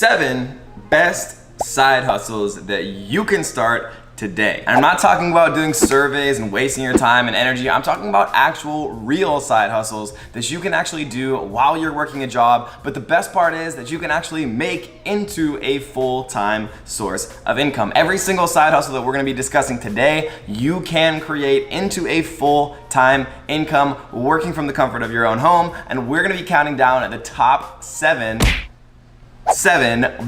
7 best side hustles that you can start today. And I'm not talking about doing surveys and wasting your time and energy. I'm talking about actual real side hustles that you can actually do while you're working a job. But the best part is that you can actually make into a full-time source of income. Every single side hustle that we're gonna be discussing today, you can create into a full-time income working from the comfort of your own home. And we're gonna be counting down at the top 7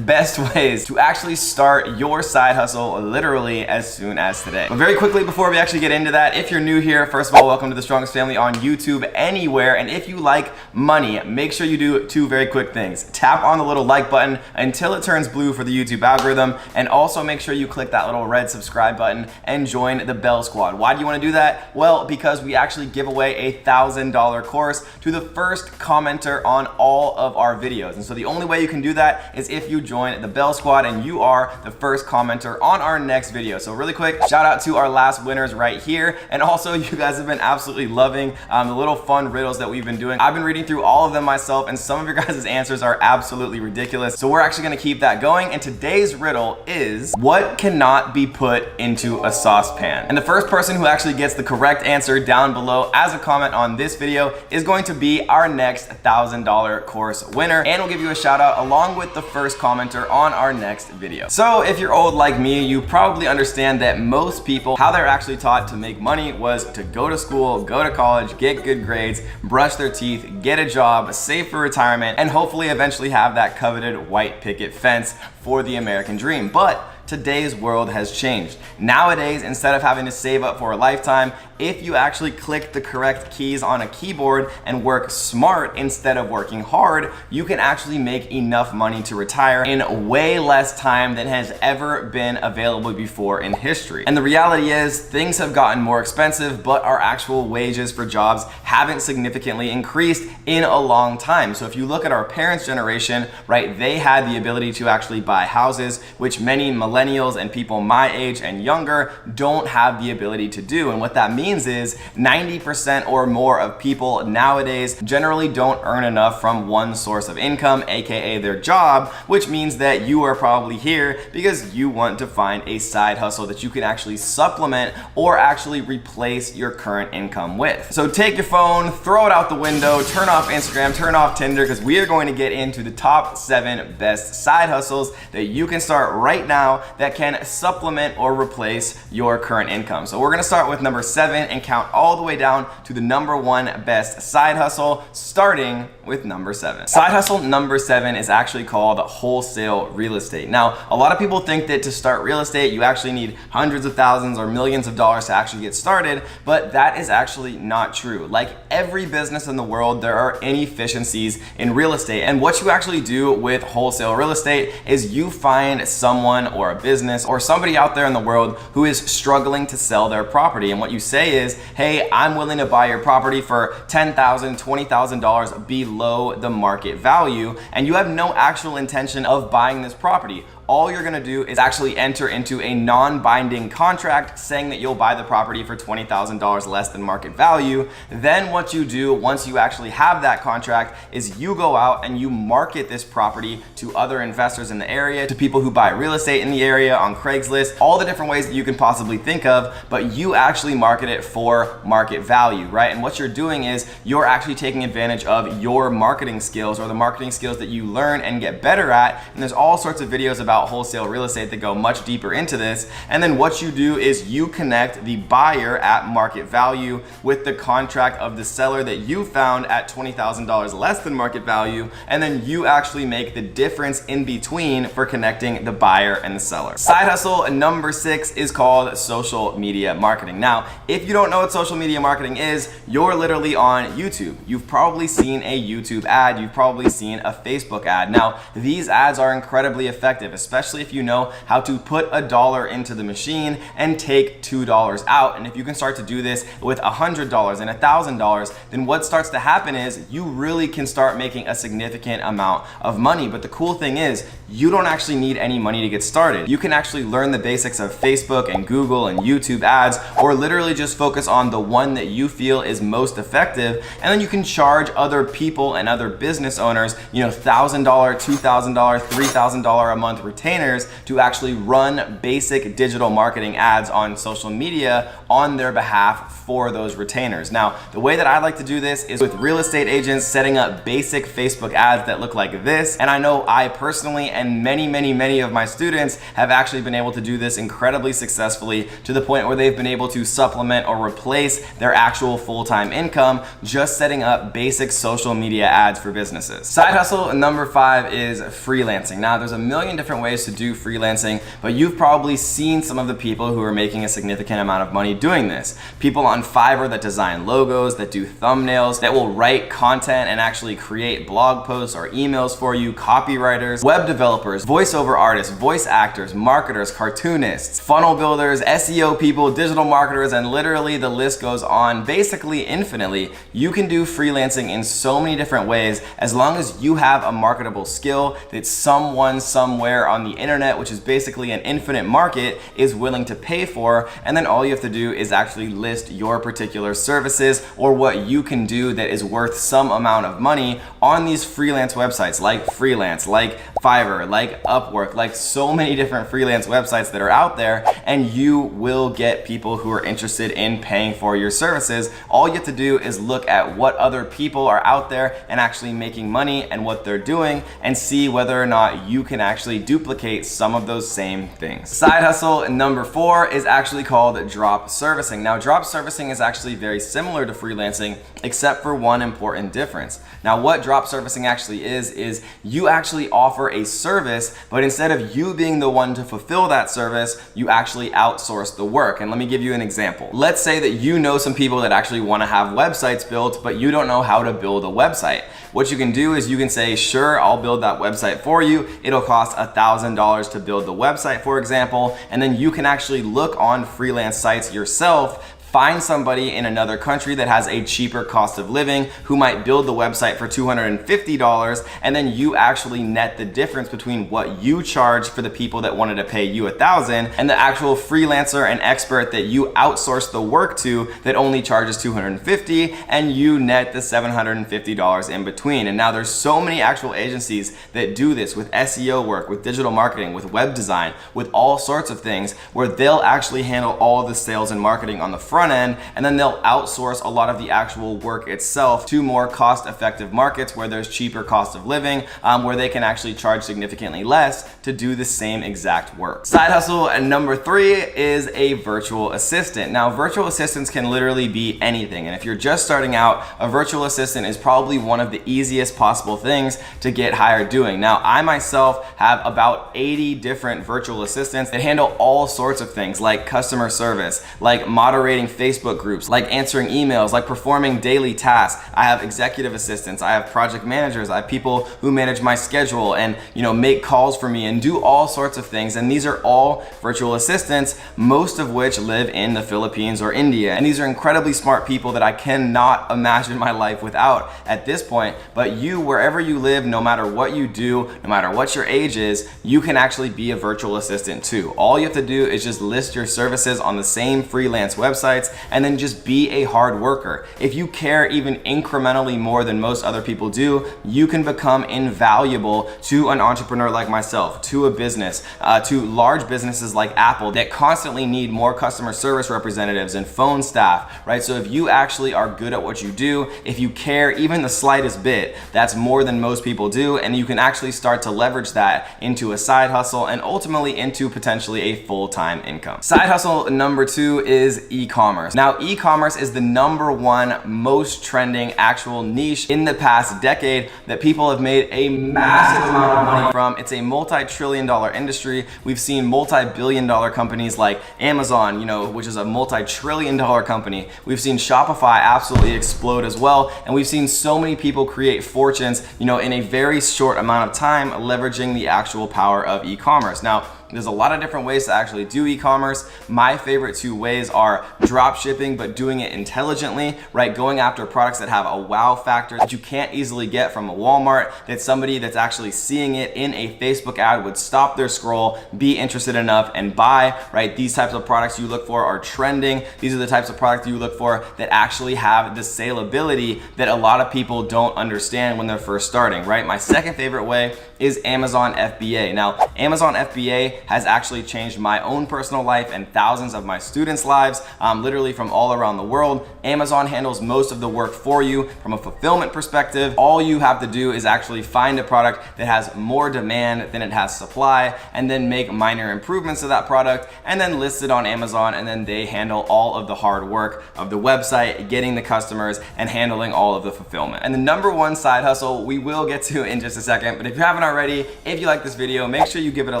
best ways to actually start your side hustle literally as soon as today. But very quickly, before we actually get into that, if you're new here, first of all, welcome to The Strongest Family on YouTube, anywhere. And if you like money, make sure you do 2 very quick things. Tap on the little like button until it turns blue for the YouTube algorithm, and also make sure you click that little red subscribe button and join the Bell Squad. Why do you want to do that? Well, because we actually give away a $1,000 course to the first commenter on all of our videos. And so the only way you can do that is if you join the Bell Squad and you are the first commenter on our next video. So really quick, shout out to our last winners right here. And also, you guys have been absolutely loving the little fun riddles that we've been doing. I've been reading through all of them myself, and some of your guys' answers are absolutely ridiculous. So we're actually gonna keep that going. And today's riddle is, what cannot be put into a saucepan? And the first person who actually gets the correct answer down below as a comment on this video is going to be our next $1,000 course winner. And we'll give you a shout out along with the first commenter on our next video. So if you're old like me, you probably understand that most people, how they're actually taught to make money was to go to school, go to college, get good grades, brush their teeth, get a job, save for retirement, and hopefully eventually have that coveted white picket fence for the American dream. But today's world has changed. Nowadays, instead of having to save up for a lifetime, if you actually click the correct keys on a keyboard and work smart instead of working hard, you can actually make enough money to retire in way less time than has ever been available before in history. And the reality is, things have gotten more expensive, but our actual wages for jobs haven't significantly increased in a long time. So if you look at our parents' generation, right, they had the ability to actually buy houses, which many millennials and people my age and younger don't have the ability to do. And what that means is 90% or more of people nowadays generally don't earn enough from one source of income, aka their job, which means that you are probably here because you want to find a side hustle that you can actually supplement or actually replace your current income with. So take your phone, throw it out the window, turn off Instagram, turn off Tinder, because we are going to get into the top 7 best side hustles that you can start right now that can supplement or replace your current income. So we're gonna start with number 7 and count all the way down to the number 1 best side hustle, starting with number 7. Side hustle number 7 is actually called wholesale real estate. Now, a lot of people think that to start real estate, you actually need hundreds of thousands or millions of dollars to actually get started, but that is actually not true. Like every business in the world, there are inefficiencies in real estate. And what you actually do with wholesale real estate is you find someone or a business or somebody out there in the world who is struggling to sell their property. And what you say is, hey, I'm willing to buy your property for $10,000, $20,000 below the market value, and you have no actual intention of buying this property. All you're gonna do is actually enter into a non-binding contract saying that you'll buy the property for $20,000 less than market value. Then what you do once you actually have that contract is you go out and you market this property to other investors in the area, to people who buy real estate in the area, on Craigslist, all the different ways that you can possibly think of, but you actually market it for market value, right? And what you're doing is you're actually taking advantage of your marketing skills, or the marketing skills that you learn and get better at. And there's all sorts of videos about wholesale real estate that go much deeper into this. And then what you do is you connect the buyer at market value with the contract of the seller that you found at $20,000 less than market value, and then you actually make the difference in between for connecting the buyer and the seller. Side hustle number 6 is called social media marketing. Now, if you don't know what social media marketing is, you're literally on YouTube. You've probably seen a YouTube ad, you've probably seen a Facebook ad. Now, these ads are incredibly effective, especially if you know how to put $1 into the machine and take $2 out. And if you can start to do this with $100 and $1,000, then what starts to happen is you really can start making a significant amount of money. But the cool thing is you don't actually need any money to get started. You can actually learn the basics of Facebook and Google and YouTube ads, or literally just focus on the one that you feel is most effective, and then you can charge other people and other business owners, $1,000, $2,000, $3,000 a month retainers to actually run basic digital marketing ads on social media on their behalf for those retainers. Now, the way that I like to do this is with real estate agents setting up basic Facebook ads that look like this. And I know I personally and many of my students have actually been able to do this incredibly successfully, to the point where they've been able to supplement or replace their actual full-time income just setting up basic social media ads for businesses. Side hustle number 5 is freelancing. Now, there's a million different ways to do freelancing, but you've probably seen some of the people who are making a significant amount of money doing this. People on Fiverr that design logos, that do thumbnails, that will write content and actually create blog posts or emails for you, copywriters, web developers, voiceover artists, voice actors, marketers, cartoonists, funnel builders, SEO people, digital marketers, and literally the list goes on basically infinitely. You can do freelancing in so many different ways as long as you have a marketable skill that someone somewhere on the internet, which is basically an infinite market, is willing to pay for. And then all you have to do is actually list your particular services or what you can do that is worth some amount of money on these freelance websites like Freelance, like Fiverr, like Upwork, like so many different freelance websites that are out there, and you will get people who are interested in paying for your services. All you have to do is look at what other people are out there and actually making money and what they're doing, and see whether or not you can actually duplicate some of those same things. Side hustle number 4 is actually called drop servicing. Now, drop servicing is actually very similar to freelancing, except for one important difference. Now, what drop servicing actually is you actually offer a service, but instead of you being the one to fulfill that service, you actually outsource the work. And let me give you an example. Let's say that you know some people that actually want to have websites built, but you don't know how to build a website. What you can do is you can say, sure, I'll build that website for you. It'll cost $1,000 to build the website, for example, and then you can actually look on freelance sites yourself, find somebody in another country that has a cheaper cost of living who might build the website for $250, and then you actually net the difference between what you charge for the people that wanted to pay you $1,000 and the actual freelancer and expert that you outsource the work to that only charges $250, and you net the $750 in between. And now there's so many actual agencies that do this with SEO work, with digital marketing, with web design, with all sorts of things, where they'll actually handle all the sales and marketing on the front end, and then they'll outsource a lot of the actual work itself to more cost-effective markets where there's cheaper cost of living, where they can actually charge significantly less to do the same exact work. Side hustle number 3 is a virtual assistant. Now, virtual assistants can literally be anything, and if you're just starting out, a virtual assistant is probably one of the easiest possible things to get hired doing. Now, I myself have about 80 different virtual assistants that handle all sorts of things, like customer service, like moderating Facebook groups, like answering emails, like performing daily tasks. I have executive assistants, I have project managers, I have people who manage my schedule and make calls for me and do all sorts of things. And these are all virtual assistants, most of which live in the Philippines or India. And these are incredibly smart people that I cannot imagine my life without at this point. But you, wherever you live, no matter what you do, no matter what your age is, you can actually be a virtual assistant too. All you have to do is just list your services on the same freelance websites, and then just be a hard worker. If you care even incrementally more than most other people do, you can become invaluable to an entrepreneur like myself, to a business, to large businesses like Apple that constantly need more customer service representatives and phone staff, right? So if you actually are good at what you do, if you care even the slightest bit, that's more than most people do, and you can actually start to leverage that into a side hustle and ultimately into potentially a full-time income. Side hustle number 2 is e-commerce. e-commerce. Now, e-commerce is the #1 most trending actual niche in the past decade that people have made a massive amount of money from. It's a multi-trillion-dollar industry. We've seen multi-billion-dollar companies like Amazon, which is a multi-trillion-dollar company. We've seen Shopify absolutely explode as well, and we've seen so many people create fortunes, in a very short amount of time, leveraging the actual power of e-commerce. Now, there's a lot of different ways to actually do e-commerce. My favorite 2 ways are drop shipping, but doing it intelligently, right? Going after products that have a wow factor that you can't easily get from a Walmart, that somebody that's actually seeing it in a Facebook ad would stop their scroll, be interested enough and buy, right? These types of products you look for are trending. These are the types of products you look for that actually have the saleability that a lot of people don't understand when they're first starting, right? My second favorite way is Amazon FBA. Now, Amazon FBA has actually changed my own personal life and thousands of my students' lives, literally from all around the world. Amazon handles most of the work for you from a fulfillment perspective. All you have to do is actually find a product that has more demand than it has supply, and then make minor improvements to that product, and then list it on Amazon, and then they handle all of the hard work of the website, getting the customers, and handling all of the fulfillment. And the #1 side hustle we will get to in just a second, but if you haven't already, if you like this video, make sure you give it a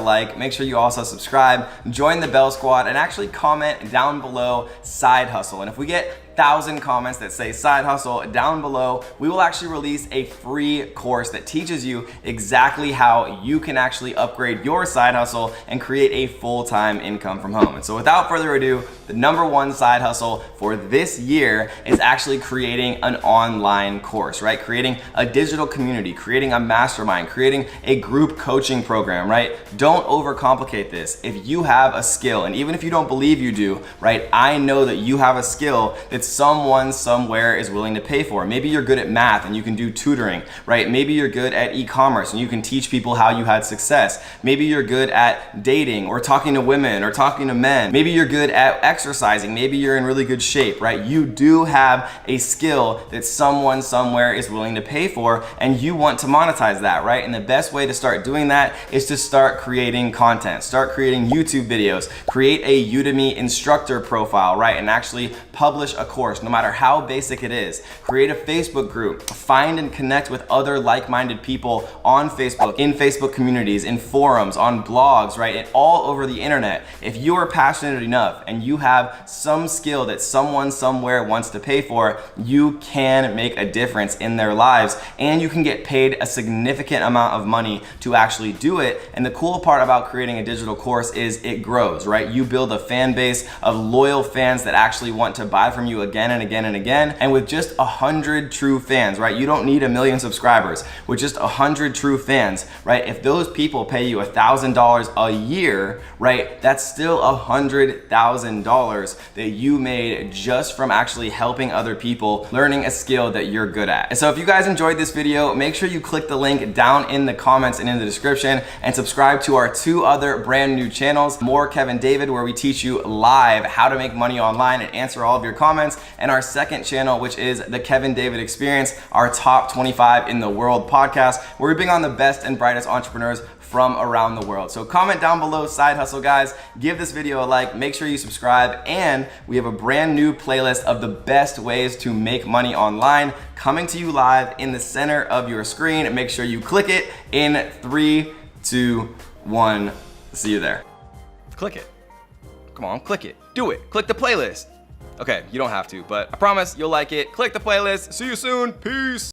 like, make sure you also subscribe, join the Bell Squad, and actually comment down below side hustle. And if we get 1,000 comments that say side hustle down below, we will actually release a free course that teaches you exactly how you can actually upgrade your side hustle and create a full-time income from home. And so without further ado, the #1 side hustle for this year is actually creating an online course, right? Creating a digital community, creating a mastermind, creating a group coaching program, right? Don't overcomplicate this. If you have a skill, and even if you don't believe you do, right? I know that you have a skill that someone somewhere is willing to pay for. Maybe you're good at math and you can do tutoring, right? Maybe you're good at e-commerce and you can teach people how you had success. Maybe you're good at dating or talking to women or talking to men. Maybe you're good at exercising. Maybe you're in really good shape, right? You do have a skill that someone somewhere is willing to pay for, and you want to monetize that, right? And the best way to start doing that is to start creating content, start creating YouTube videos, create a Udemy instructor profile, right? And actually publish a course, no matter how basic it is. Create a Facebook group, find and connect with other like-minded people on Facebook, in Facebook communities, in forums, on blogs, right? And all over the internet. If you are passionate enough and you have some skill that someone somewhere wants to pay for, you can make a difference in their lives, and you can get paid a significant amount of money to actually do it. And the cool part about creating a digital course is it grows, right? You build a fan base of loyal fans that actually want to buy from you again and again and again. And with just 100 true fans, right? You don't need 1 million subscribers. With just 100 true fans, right? If those people pay you $1,000 a year, right? That's still $100,000 that you made just from actually helping other people learning a skill that you're good at. And so if you guys enjoyed this video, make sure you click the link down in the comments and in the description, and subscribe to our 2 other brand new channels, More Kevin David, where we teach you live how to make money online and answer all of your comments, and our second channel, which is the Kevin David Experience, our top 25 in the world podcast, where we bring on the best and brightest entrepreneurs from around the world. So comment down below side hustle, guys. Give this video a like, make sure you subscribe, and we have a brand new playlist of the best ways to make money online coming to you live in the center of your screen. Make sure you click it in 3, 2, 1. See you there. Click it. Come on, click it. Do it. Click the playlist. Okay, you don't have to, but I promise you'll like it. Click the playlist. See you soon. Peace.